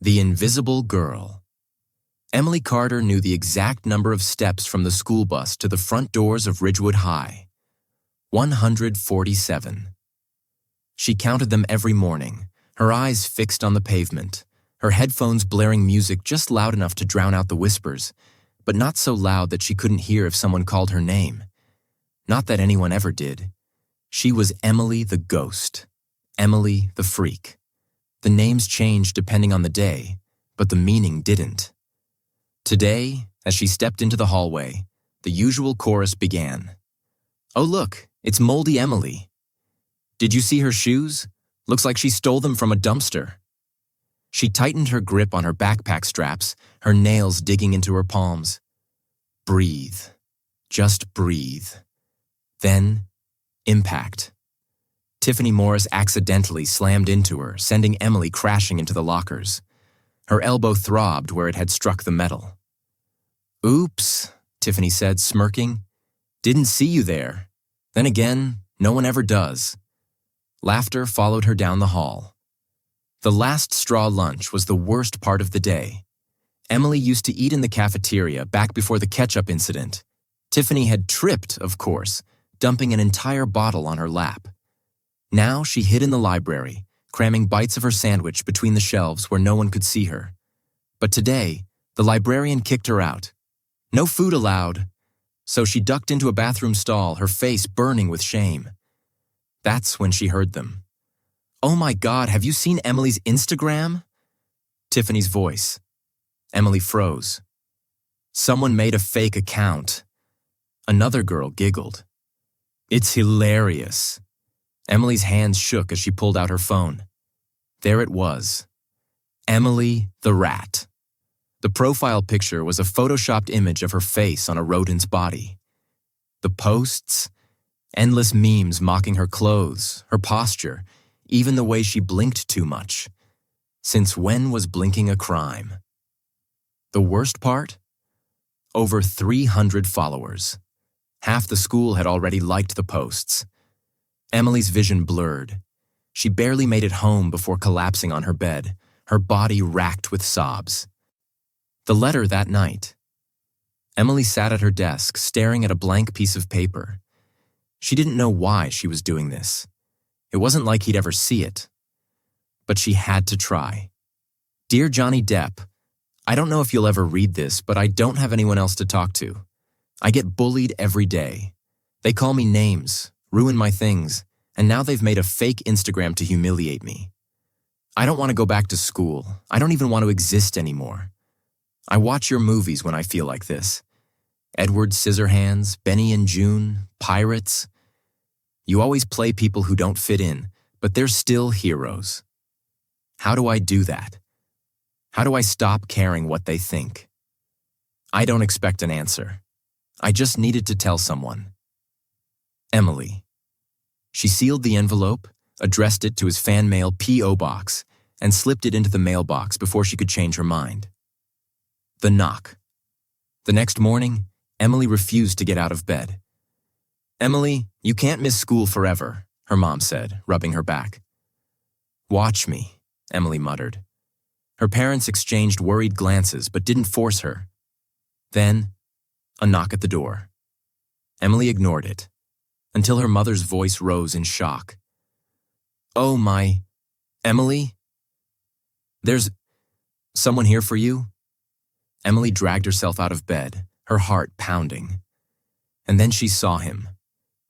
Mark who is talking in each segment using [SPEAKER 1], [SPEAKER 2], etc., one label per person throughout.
[SPEAKER 1] The Invisible Girl. Emily Carter knew the exact number of steps from the school bus to the front doors of Ridgewood High. 147. She counted them every morning, her eyes fixed on the pavement, her headphones blaring music just loud enough to drown out the whispers, but not so loud that she couldn't hear if someone called her name. Not that anyone ever did. She was Emily the Ghost, Emily the Freak. The names changed depending on the day, but the meaning didn't. Today, as she stepped into the hallway, the usual chorus began. "Oh look, it's Moldy Emily. Did you see her shoes? Looks like she stole them from a dumpster." She tightened her grip on her backpack straps, her nails digging into her palms. Breathe. Just breathe. Then, impact. Tiffany Morris accidentally slammed into her, sending Emily crashing into the lockers. Her elbow throbbed where it had struck the metal. "Oops," Tiffany said, smirking. "Didn't see you there. Then again, no one ever does." Laughter followed her down the hall. The last straw lunch was the worst part of the day. Emily used to eat in the cafeteria back before the ketchup incident. Tiffany had tripped, of course, dumping an entire bottle on her lap. Now she hid in the library, cramming bites of her sandwich between the shelves where no one could see her. But today, the librarian kicked her out. No food allowed. So she ducked into a bathroom stall, her face burning with shame. That's when she heard them. "Oh my God, have you seen Emily's Instagram?" Tiffany's voice. Emily froze. Someone made a fake account. Another girl giggled. "It's hilarious." Emily's hands shook as she pulled out her phone. There it was. Emily the Rat. The profile picture was a photoshopped image of her face on a rodent's body. The posts? Endless memes mocking her clothes, her posture, even the way she blinked too much. Since when was blinking a crime? The worst part? Over 300 followers. Half the school had already liked the posts. Emily's vision blurred. She barely made it home before collapsing on her bed, her body racked with sobs. The letter that night. Emily sat at her desk, staring at a blank piece of paper. She didn't know why she was doing this. It wasn't like he'd ever see it. But she had to try. "Dear Johnny Depp, I don't know if you'll ever read this, but I don't have anyone else to talk to. I get bullied every day. They call me names, ruin my things, and now they've made a fake Instagram to humiliate me. I don't want to go back to school. I don't even want to exist anymore. I watch your movies when I feel like this. Edward Scissorhands, Benny and June, Pirates. You always play people who don't fit in, but they're still heroes. How do I do that? How do I stop caring what they think? I don't expect an answer. I just needed to tell someone. Emily." She sealed the envelope, addressed it to his fan mail P.O. box, and slipped it into the mailbox before she could change her mind. The knock. The next morning, Emily refused to get out of bed. "Emily, you can't miss school forever," her mom said, rubbing her back. "Watch me," Emily muttered. Her parents exchanged worried glances but didn't force her. Then, a knock at the door. Emily ignored it, until her mother's voice rose in shock. "Oh my, Emily? There's someone here for you?" Emily dragged herself out of bed, her heart pounding. And then she saw him,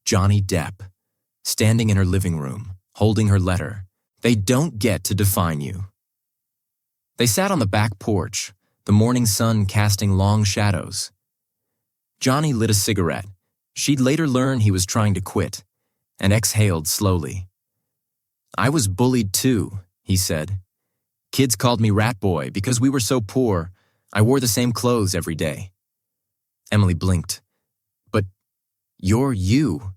[SPEAKER 1] Johnny Depp, standing in her living room, holding her letter. "They don't get to define you." They sat on the back porch, the morning sun casting long shadows. Johnny lit a cigarette. She'd later learn he was trying to quit, and exhaled slowly. "I was bullied too," he said. "Kids called me Rat Boy because we were so poor. I wore the same clothes every day." Emily blinked. "But you're you."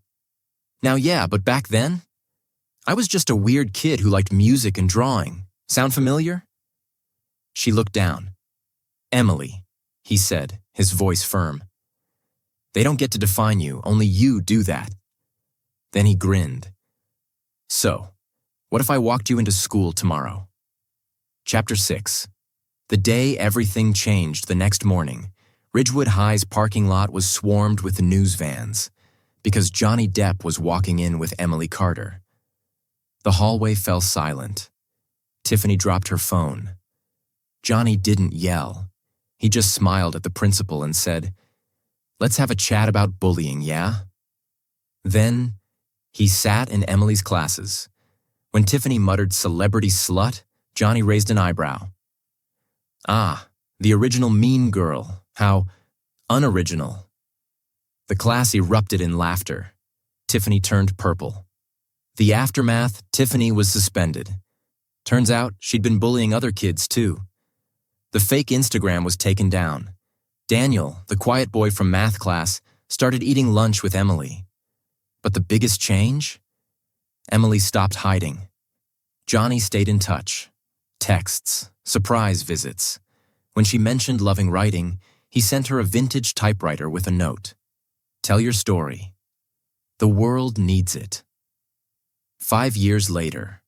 [SPEAKER 1] "Now yeah, but back then? I was just a weird kid who liked music and drawing. Sound familiar?" She looked down. "Emily," he said, his voice firm. "They don't get to define you, only you do that." Then he grinned. "So, what if I walked you into school tomorrow?" Chapter 6. The day everything changed the next morning, Ridgewood High's parking lot was swarmed with news vans because Johnny Depp was walking in with Emily Carter. The hallway fell silent. Tiffany dropped her phone. Johnny didn't yell. He just smiled at the principal and said, "Let's have a chat about bullying, yeah?" Then, he sat in Emily's classes. When Tiffany muttered "celebrity slut," Johnny raised an eyebrow. Ah, the original mean girl. How unoriginal. The class erupted in laughter. Tiffany turned purple. The aftermath, Tiffany was suspended. Turns out she'd been bullying other kids too. The fake Instagram was taken down. Daniel, the quiet boy from math class, started eating lunch with Emily. But the biggest change? Emily stopped hiding. Johnny stayed in touch. Texts, surprise visits. When she mentioned loving writing, he sent her a vintage typewriter with a note. "Tell your story. The world needs it." 5 years later,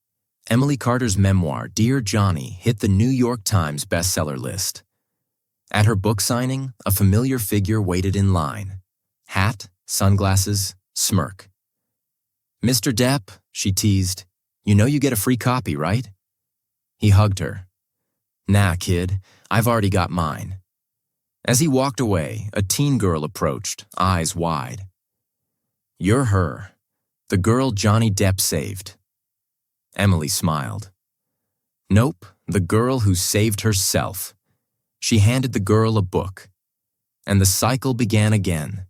[SPEAKER 1] Emily Carter's memoir, Dear Johnny, hit the New York Times bestseller list. At her book signing, a familiar figure waited in line. Hat, sunglasses, smirk. "Mr. Depp," she teased, "you know you get a free copy, right?" He hugged her. "Nah, kid, I've already got mine." As he walked away, a teen girl approached, eyes wide. "You're her, the girl Johnny Depp saved." Emily smiled. "Nope, the girl who saved herself." She handed the girl a book. And the cycle began again.